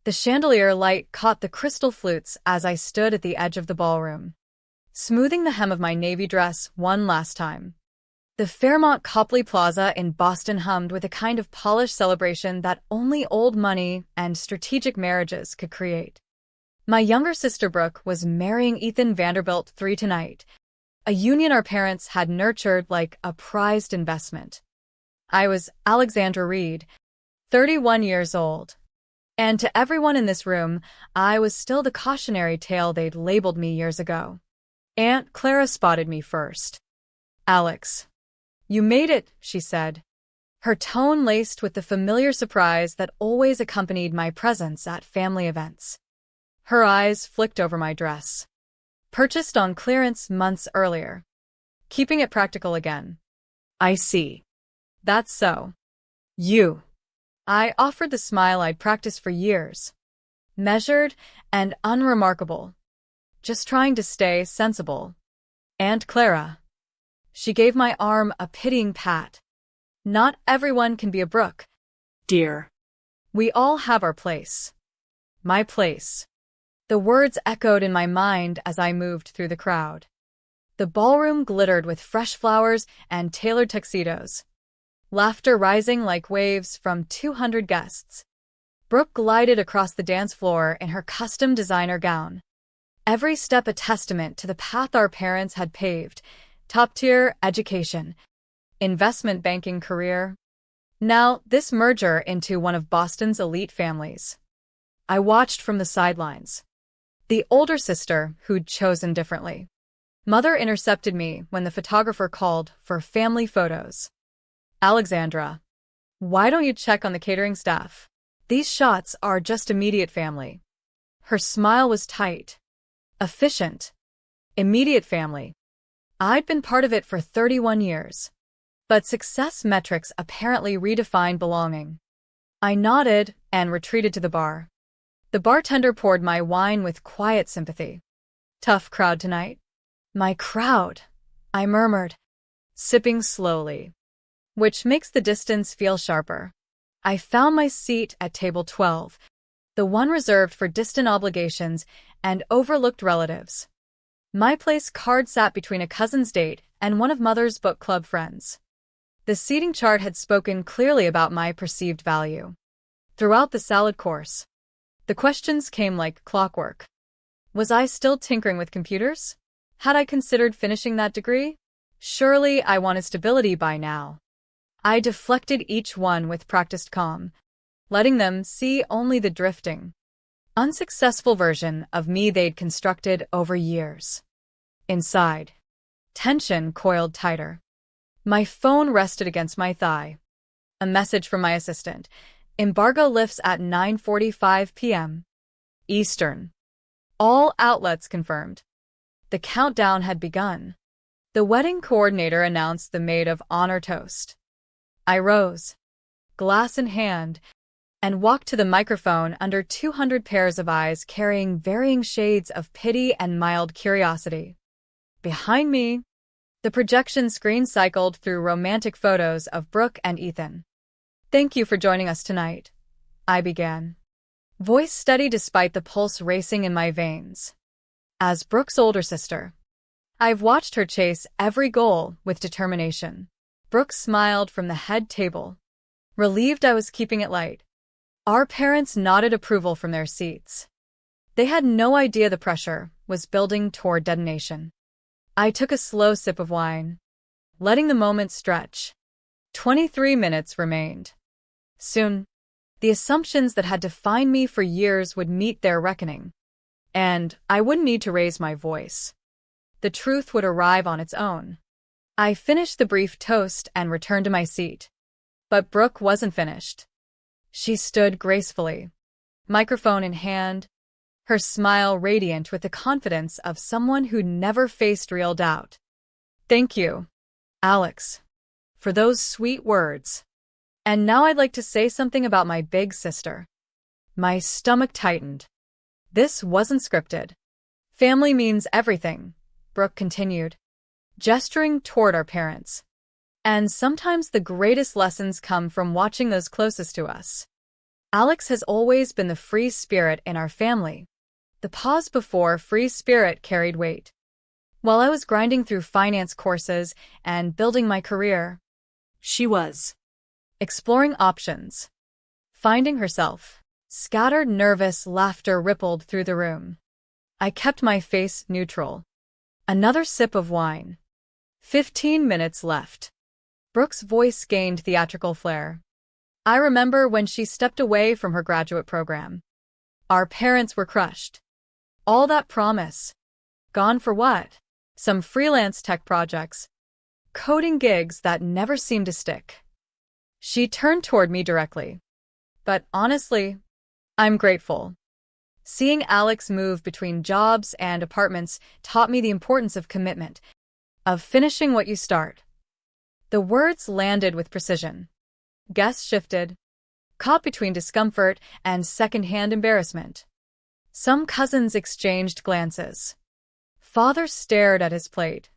The chandelier light caught the crystal flutes as I stood at the edge of the ballroom, smoothing the hem of my navy dress one last time. The Fairmont Copley Plaza in Boston hummed with a kind of polished celebration that only old money and strategic marriages could create. My younger sister Brooke was marrying Ethan Vanderbilt III tonight, a union our parents had nurtured like a prized investment. I was Alexandra Reed, 31 years old. And to everyone in this room, I was still the cautionary tale they'd labeled me years ago. Aunt Clara spotted me first. "Alex, you made it," she said, her tone laced with the familiar surprise that always accompanied my presence at family events. Her eyes flicked over my dress, purchased on clearance months earlier. "Keeping it practical again." "I see. That's so. You." I offered the smile I'd practiced for years. Measured and unremarkable. Just trying to stay sensible. "Aunt Clara." She gave my arm a pitying pat. "Not everyone can be a Brooke, dear. We all have our place." My place. The words echoed in my mind as I moved through the crowd. The ballroom glittered with fresh flowers and tailored tuxedos, laughter rising like waves from 200 guests. Brooke glided across the dance floor in her custom designer gown, every step a testament to the path our parents had paved: top-tier education, investment banking career. Now, this merger into one of Boston's elite families. I watched from the sidelines. The older sister, who'd chosen differently. Mother intercepted me when the photographer called for family photos. "Alexandra, why don't you check on the catering staff? These shots are just immediate family." Her smile was tight. Efficient. Immediate family. I'd been part of it for 31 years. But success metrics apparently redefined belonging. I nodded and retreated to the bar. The bartender poured my wine with quiet sympathy. "Tough crowd tonight." "My crowd," I murmured, sipping slowly. Which makes the distance feel sharper. I found my seat at table 12, the one reserved for distant obligations and overlooked relatives. My place card sat between a cousin's date and one of Mother's book club friends. The seating chart had spoken clearly about my perceived value. Throughout the salad course, the questions came like clockwork. Was I still tinkering with computers? Had I considered finishing that degree? Surely I wanted stability by now. I deflected each one with practiced calm, letting them see only the drifting, unsuccessful version of me they'd constructed over years. Inside, tension coiled tighter. My phone rested against my thigh. A message from my assistant. "Embargo lifts at 9:45 p.m. Eastern." All outlets confirmed. The countdown had begun. The wedding coordinator announced the maid of honor toast. I rose, glass in hand, and walked to the microphone under 200 pairs of eyes carrying varying shades of pity and mild curiosity. Behind me, the projection screen cycled through romantic photos of Brooke and Ethan. "Thank you for joining us tonight," I began, voice steady despite the pulse racing in my veins. As Brooke's older sister, I've watched her chase every goal with determination. Brooke smiled from the head table, relieved I was keeping it light. Our parents nodded approval from their seats. They had no idea the pressure was building toward detonation. I took a slow sip of wine, letting the moment stretch. 23 minutes remained. Soon, the assumptions that had defined me for years would meet their reckoning. And I wouldn't need to raise my voice. The truth would arrive on its own. I finished the brief toast and returned to my seat. But Brooke wasn't finished. She stood gracefully, microphone in hand, her smile radiant with the confidence of someone who'd never faced real doubt. "Thank you, Alex, for those sweet words. And now I'd like to say something about my big sister." My stomach tightened. This wasn't scripted. "Family means everything," Brooke continued, gesturing toward our parents. "And sometimes the greatest lessons come from watching those closest to us." Alex has always been the free spirit in our family. The pause before free spirit carried weight. While I was grinding through finance courses and building my career, She was. exploring options, finding herself. Scattered, nervous laughter rippled through the room. I kept my face neutral. Another sip of wine. 15 minutes left. Brooke's voice gained theatrical flair. I remember when she stepped away from her graduate program. Our parents were crushed. All that promise. Gone for what? Some freelance tech projects. Coding gigs that never seemed to stick. She turned toward me directly. But honestly, I'm grateful. Seeing Alex move between jobs and apartments taught me the importance of commitment, of finishing what you start. The words landed with precision. Guests shifted, caught between discomfort and secondhand embarrassment. Some cousins exchanged glances. Father stared at his plate.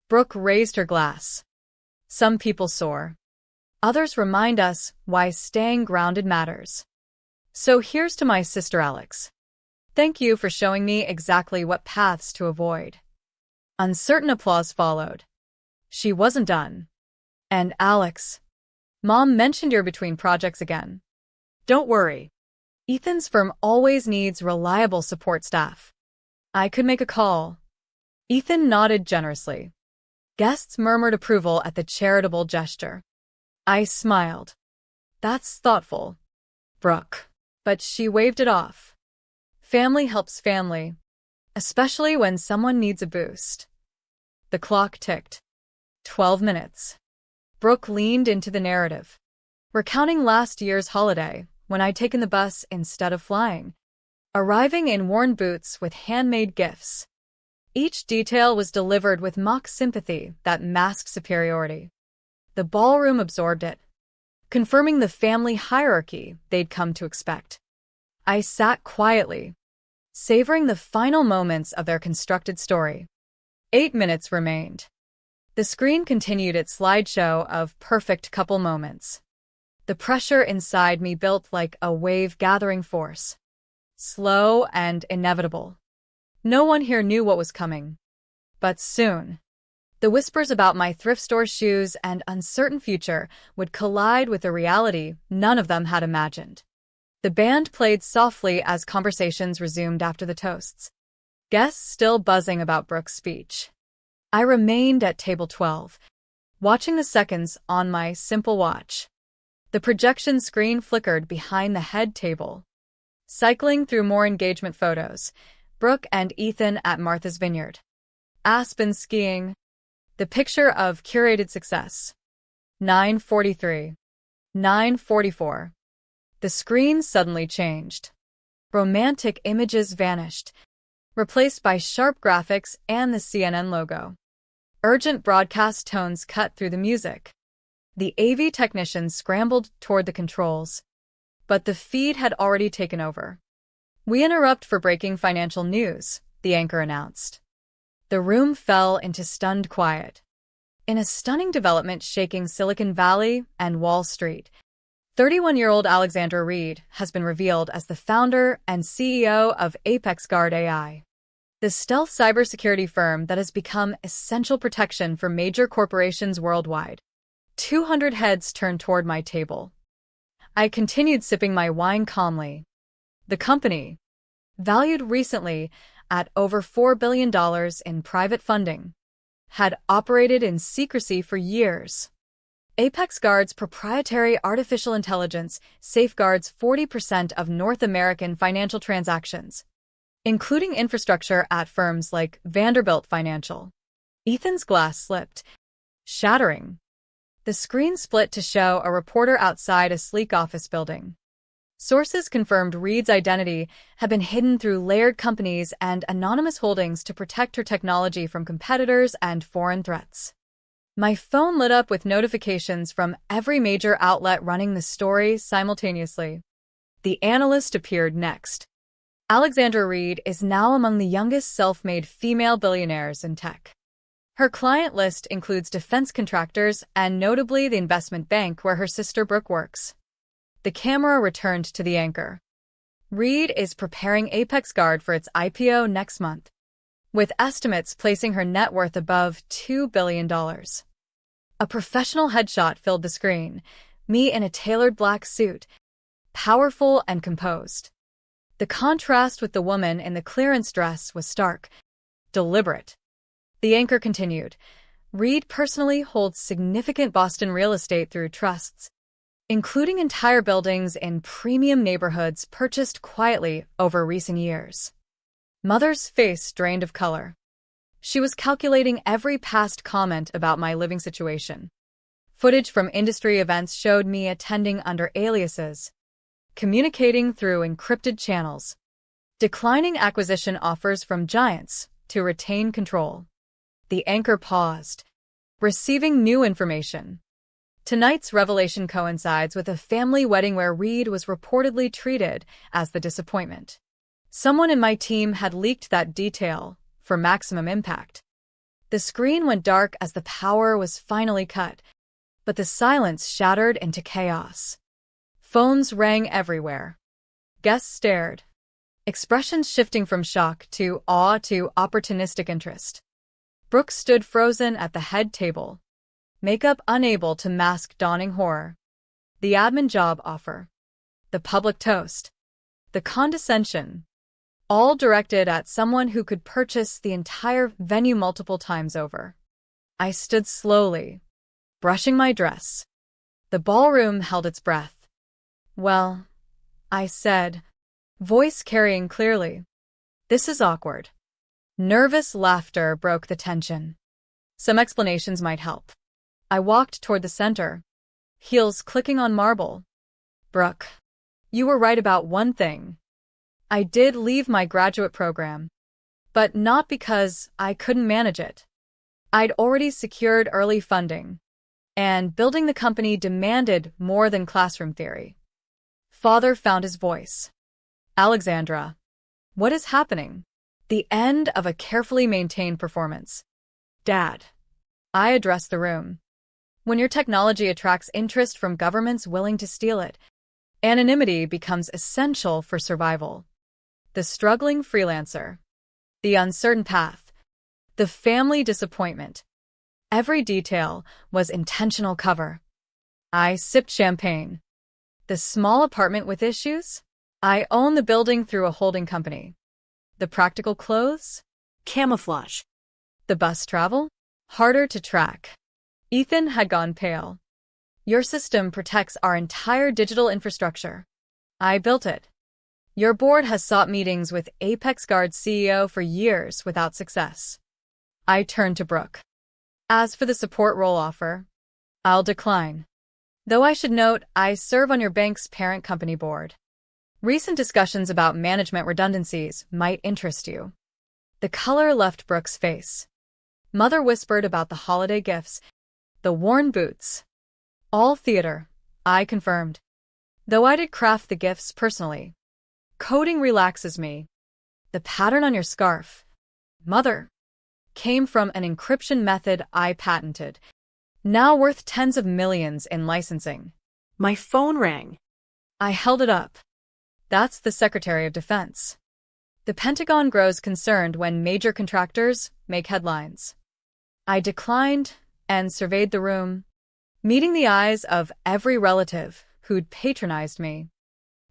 Brooke raised her glass. Some people soar. Others remind us why staying grounded matters. So here's to my sister Alex. Thank you for showing me exactly what paths to avoid. Uncertain applause followed. She wasn't done. And Alex, Mom mentioned you're between projects again. Don't worry. Ethan's firm always needs reliable support staff. I could make a call. Ethan nodded generously. Guests murmured approval at the charitable gesture. I smiled. That's thoughtful, Brooke. But she waved it off. Family helps family, especially when someone needs a boost. The clock ticked. 12 minutes. Brooke leaned into the narrative, recounting last year's holiday when I'd taken the bus instead of flying, arriving in worn boots with handmade gifts. Each detail was delivered with mock sympathy that masked superiority. The ballroom absorbed it, confirming the family hierarchy they'd come to expect. I sat quietly, savoring the final moments of their constructed story. 8 minutes remained. The screen continued its slideshow of perfect couple moments. The pressure inside me built like a wave gathering force. Slow and inevitable. No one here knew what was coming. But soon, the whispers about my thrift store shoes and uncertain future would collide with a reality none of them had imagined. The band played softly as conversations resumed after the toasts. Guests still buzzing about Brooke's speech. I remained at table 12, watching the seconds on my simple watch. The projection screen flickered behind the head table. Cycling through more engagement photos, Brooke and Ethan at Martha's Vineyard. Aspen skiing. The picture of curated success. 9:43. 9:44. The screen suddenly changed. Romantic images vanished, replaced by sharp graphics and the CNN logo. Urgent broadcast tones cut through the music. The AV technician scrambled toward the controls, but the feed had already taken over. We interrupt for breaking financial news, the anchor announced. The room fell into stunned quiet. In a stunning development shaking Silicon Valley and Wall Street, 31-year-old Alexandra Reed has been revealed as the founder and CEO of Apex Guard AI, the stealth cybersecurity firm that has become essential protection for major corporations worldwide. 200 heads turned toward my table. I continued sipping my wine calmly. The company, valued recently at over $4 billion in private funding, had operated in secrecy for years. Apex Guard's proprietary artificial intelligence safeguards 40% of North American financial transactions, including infrastructure at firms like Vanderbilt Financial. Ethan's glass slipped, shattering. The screen split to show a reporter outside a sleek office building. Sources confirmed Reed's identity had been hidden through layered companies and anonymous holdings to protect her technology from competitors and foreign threats. My phone lit up with notifications from every major outlet running the story simultaneously. The analyst appeared next. Alexandra Reed is now among the youngest self-made female billionaires in tech. Her client list includes defense contractors and notably the investment bank where her sister Brooke works. The camera returned to the anchor. Reed is preparing Apex Guard for its IPO next month, with estimates placing her net worth above $2 billion. A professional headshot filled the screen, me in a tailored black suit, powerful and composed. The contrast with the woman in the clearance dress was stark, deliberate. The anchor continued. Reed personally holds significant Boston real estate through trusts, including entire buildings in premium neighborhoods purchased quietly over recent years. Mother's face drained of color. She was calculating every past comment about my living situation. Footage from industry events showed me attending under aliases, communicating through encrypted channels, declining acquisition offers from giants to retain control. The anchor paused, receiving new information. Tonight's revelation coincides with a family wedding where Reed was reportedly treated as the disappointment. Someone in my team had leaked that detail for maximum impact. The screen went dark as the power was finally cut, but the silence shattered into chaos. Phones rang everywhere. Guests stared, expressions shifting from shock to awe to opportunistic interest. Brooke stood frozen at the head table, makeup unable to mask dawning horror. The admin job offer, the public toast, the condescension, all directed at someone who could purchase the entire venue multiple times over. I stood slowly, brushing my dress. The ballroom held its breath. "Well," I said, voice carrying clearly, "this is awkward." Nervous laughter broke the tension. Some explanations might help. I walked toward the center, heels clicking on marble. "Brooke, you were right about one thing. I did leave my graduate program, but not because I couldn't manage it. I'd already secured early funding, and building the company demanded more than classroom theory." Father found his voice. "Alexandra, what is happening?" The end of a carefully maintained performance. "Dad." I addressed the room. "When your technology attracts interest from governments willing to steal it, anonymity becomes essential for survival. The struggling freelancer, the uncertain path, the family disappointment. Every detail was intentional cover." I sipped champagne. "The small apartment with issues? I own the building through a holding company. The practical clothes? Camouflage. The bus travel? Harder to track." Ethan had gone pale. "Your system protects our entire digital infrastructure. I built it. Your board has sought meetings with Apex Guard's CEO for years without success." I turned to Brooke. "As for the support role offer, I'll decline. Though I should note, I serve on your bank's parent company board. Recent discussions about management redundancies might interest you." The color left Brooke's face. Mother whispered about the holiday gifts, the worn boots. "All theater," I confirmed. "Though I did craft the gifts personally. Coding relaxes me. The pattern on your scarf, Mother, came from an encryption method I patented, now worth tens of millions in licensing." My phone rang. I held it up. "That's the Secretary of Defense." The Pentagon grows concerned when major contractors make headlines. I declined and surveyed the room, meeting the eyes of every relative who'd patronized me.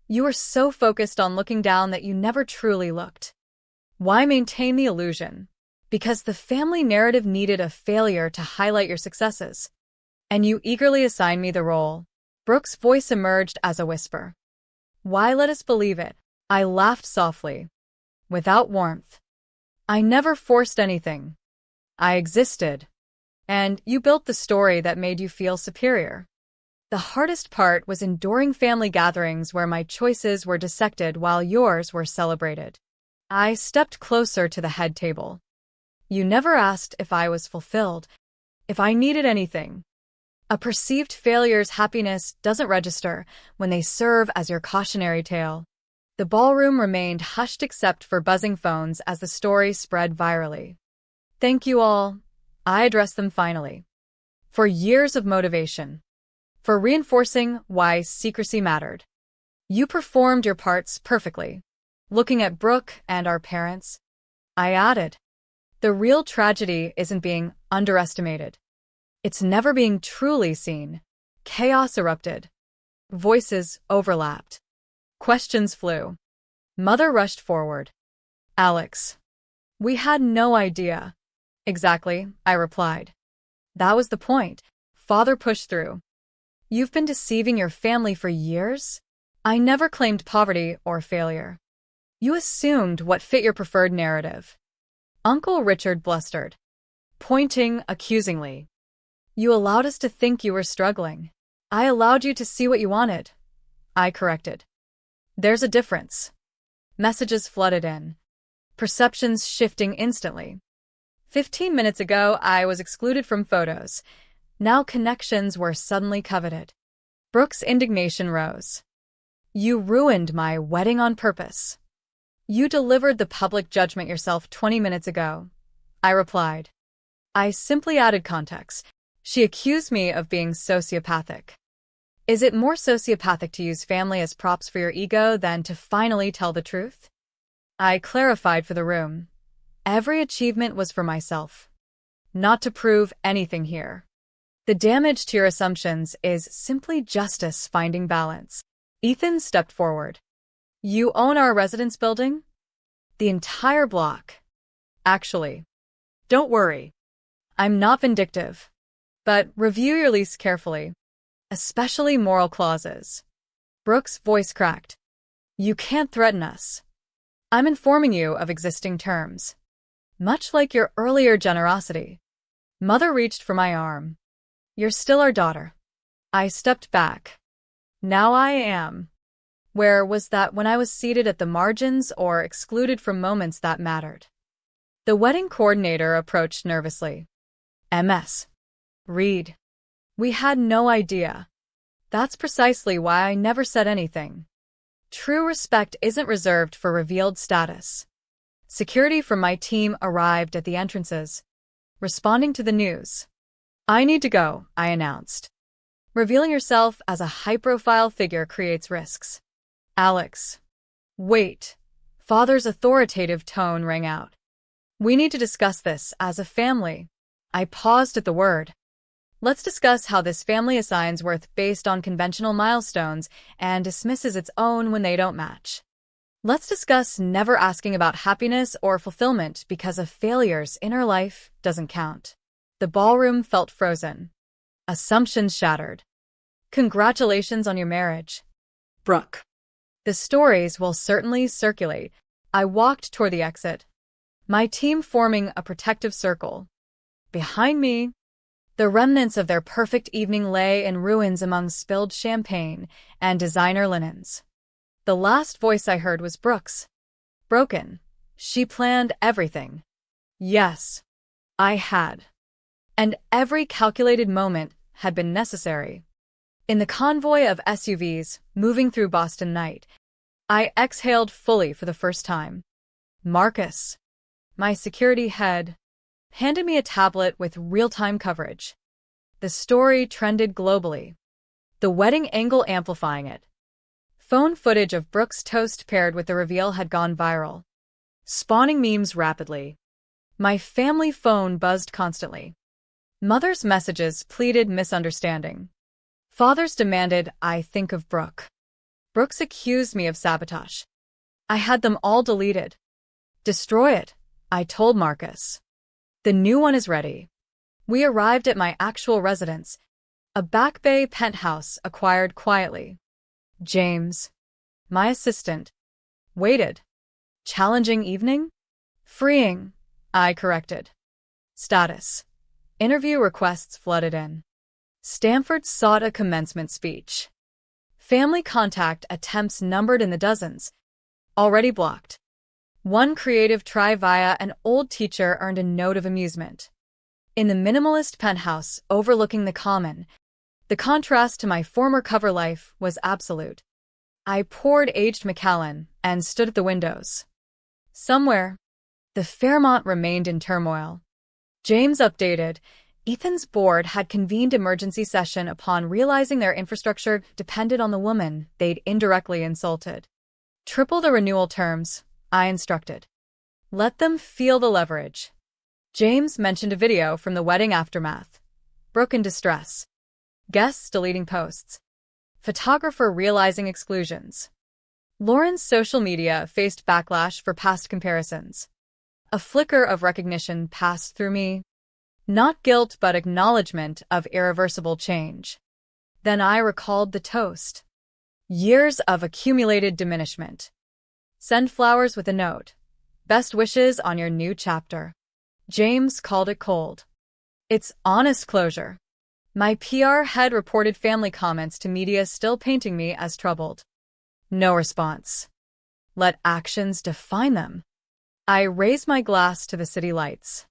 "You were so focused on looking down that you never truly looked. Why maintain the illusion? Because the family narrative needed a failure to highlight your successes. And you eagerly assigned me the role." Brooke's voice emerged as a whisper. "Why let us believe it?" I laughed softly, without warmth. "I never forced anything. I existed. And you built the story that made you feel superior. The hardest part was enduring family gatherings where my choices were dissected while yours were celebrated." I stepped closer to the head table. "You never asked if I was fulfilled, if I needed anything. A perceived failure's happiness doesn't register when they serve as your cautionary tale." The ballroom remained hushed except for buzzing phones as the story spread virally. "Thank you all," I addressed them finally, "for years of motivation, for reinforcing why secrecy mattered. You performed your parts perfectly. Looking at Brooke and our parents, I added, the real tragedy isn't being underestimated. It's never being truly seen. Chaos erupted. Voices overlapped. Questions flew. Mother rushed forward. Alex. We had no idea. Exactly, I replied. That was the point. Father pushed through. You've been deceiving your family for years? I never claimed poverty or failure. You assumed what fit your preferred narrative. Uncle Richard blustered, pointing accusingly. You allowed us to think you were struggling. I allowed you to see what you wanted. I corrected. There's a difference. Messages flooded in. Perceptions shifting instantly. 15 minutes ago, I was excluded from photos. Now connections were suddenly coveted. Brooke's indignation rose. You ruined my wedding on purpose. You delivered the public judgment yourself 20 minutes ago, I replied. I simply added context. She accused me of being sociopathic. Is it more sociopathic to use family as props for your ego than to finally tell the truth? I clarified for the room. Every achievement was for myself, not to prove anything here. The damage to your assumptions is simply justice finding balance. Ethan stepped forward. You own our residence building? The entire block. Actually, don't worry. I'm not vindictive. But review your lease carefully, especially moral clauses. Brooke's voice cracked. You can't threaten us. I'm informing you of existing terms. Much like your earlier generosity. Mother reached for my arm. You're still our daughter. I stepped back. Now I am. Where was that when I was seated at the margins or excluded from moments that mattered? The wedding coordinator approached nervously. MS. Reed. We had no idea. That's precisely why I never said anything. True respect isn't reserved for revealed status. Security from my team arrived at the entrances, responding to the news. I need to go, I announced. Revealing yourself as a high-profile figure creates risks. Alex. Wait. Father's authoritative tone rang out. We need to discuss this as a family. I paused at the word. Let's discuss how this family assigns worth based on conventional milestones and dismisses its own when they don't match. Let's discuss never asking about happiness or fulfillment because a failure's inner life doesn't count. The ballroom felt frozen. Assumptions shattered. Congratulations on your marriage. Brooke. The stories will certainly circulate. I walked toward the exit, my team forming a protective circle. Behind me, the remnants of their perfect evening lay in ruins among spilled champagne and designer linens. The last voice I heard was Brooke's. Broken. She planned everything. Yes, I had. And every calculated moment had been necessary. In the convoy of SUVs moving through Boston night, I exhaled fully for the first time. Marcus, my security head, handed me a tablet with real-time coverage. The story trended globally, the wedding angle amplifying it. Phone footage of Brooke's toast paired with the reveal had gone viral, spawning memes rapidly. My family phone buzzed constantly. Mother's messages pleaded misunderstanding. Father's demanded I think of Brooke. Brooks accused me of sabotage. I had them all deleted. Destroy it, I told Marcus. The new one is ready. We arrived at my actual residence, a Back Bay penthouse acquired quietly. James, my assistant, waited. Challenging evening? Freeing, I corrected. Status. Interview requests flooded in. Stanford sought a commencement speech. Family contact attempts numbered in the dozens. Already blocked. One creative try via an old teacher earned a note of amusement. In the minimalist penthouse overlooking the common, the contrast to my former cover life was absolute. I poured aged Macallan and stood at the windows. Somewhere, the Fairmont remained in turmoil. James updated, Ethan's board had convened emergency session upon realizing their infrastructure depended on the woman they'd indirectly insulted. Triple the renewal terms, I instructed. Let them feel the leverage. James mentioned a video from the wedding aftermath. Brooke in distress. Guests deleting posts. Photographer realizing exclusions. Lauren's social media faced backlash for past comparisons. A flicker of recognition passed through me. Not guilt, but acknowledgement of irreversible change. Then I recalled the toast. Years of accumulated diminishment. Send flowers with a note. Best wishes on your new chapter. James called it cold. It's honest closure. My PR head reported family comments to media still painting me as troubled. No response. Let actions define them. I raised my glass to the city lights.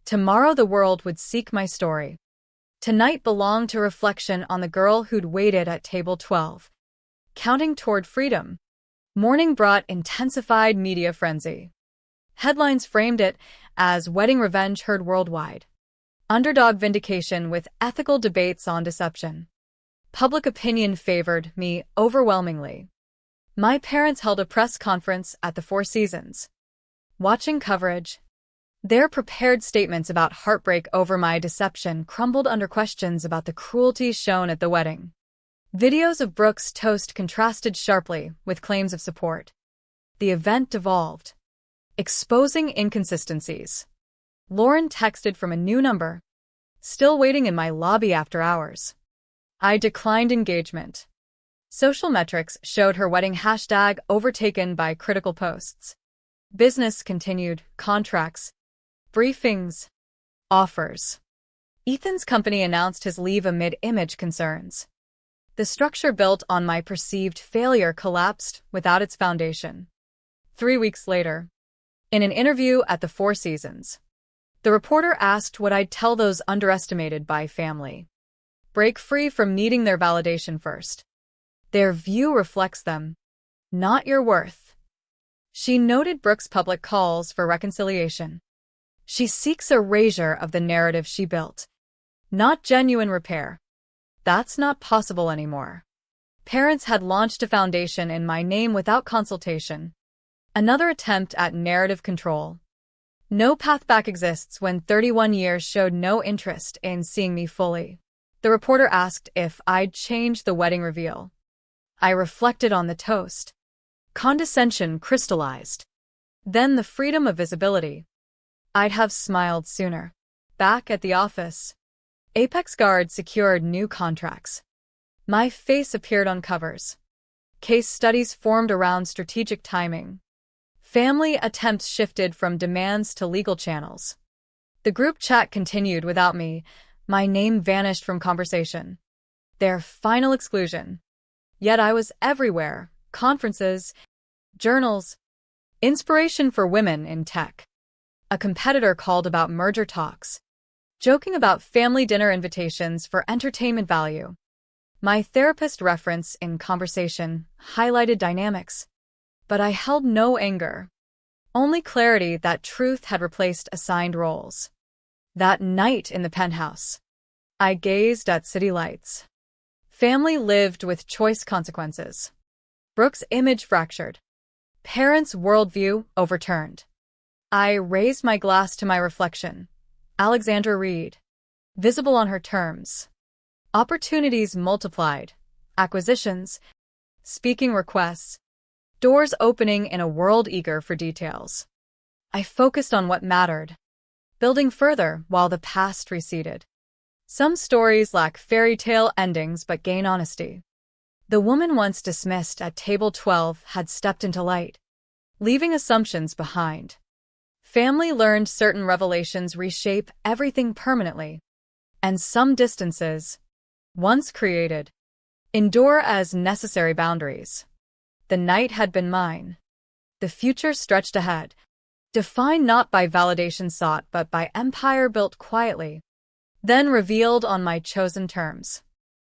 Tomorrow the world would seek my story. Tonight belonged to reflection on the girl who'd waited at table 12. Counting toward freedom. Morning brought intensified media frenzy. Headlines framed it as wedding revenge heard worldwide. Underdog vindication with ethical debates on deception. Public opinion favored me overwhelmingly. My parents held a press conference at the Four Seasons. Watching coverage, their prepared statements about heartbreak over my deception crumbled under questions about the cruelty shown at the wedding. Videos of Brooke's toast contrasted sharply with claims of support. The event devolved, exposing inconsistencies. Lauren texted from a new number. Still waiting in my lobby after hours. I declined engagement. Social metrics showed her wedding hashtag overtaken by critical posts. Business continued, contracts, briefings, offers. Ethan's company announced his leave amid image concerns. The structure built on my perceived failure collapsed without its foundation. 3 weeks later, in an interview at the Four Seasons, the reporter asked what I'd tell those underestimated by family. Break free from needing their validation first. Their view reflects them, not your worth. She noted Brooke's public calls for reconciliation. She seeks erasure of the narrative she built, not genuine repair. That's not possible anymore. Parents had launched a foundation in my name without consultation. Another attempt at narrative control. No path back exists when 31 years showed no interest in seeing me fully. The reporter asked if I'd change the wedding reveal. I reflected on the toast. Condescension crystallized. Then the freedom of visibility. I'd have smiled sooner. Back at the office, Apex Guard secured new contracts. My face appeared on covers. Case studies formed around strategic timing. Family attempts shifted from demands to legal channels. The group chat continued without me. My name vanished from conversation. Their final exclusion. Yet I was everywhere. Conferences, journals, inspiration for women in tech. A competitor called about merger talks, joking about family dinner invitations for entertainment value. My therapist reference in conversation highlighted dynamics, but I held no anger, only clarity that truth had replaced assigned roles. That night in the penthouse, I gazed at city lights. Family lived with choice consequences. Brooke's image fractured. Parents' worldview overturned. I raised my glass to my reflection. Alexandra Reed. Visible on her terms. Opportunities multiplied. Acquisitions. Speaking requests. Doors opening in a world eager for details. I focused on what mattered, building further while the past receded. Some stories lack fairy tale endings but gain honesty. The woman once dismissed at table 12 had stepped into light, leaving assumptions behind. Family learned certain revelations reshape everything permanently, and some distances, once created, endure as necessary boundaries. The night had been mine. The future stretched ahead, defined not by validation sought but by empire built quietly, then revealed on my chosen terms.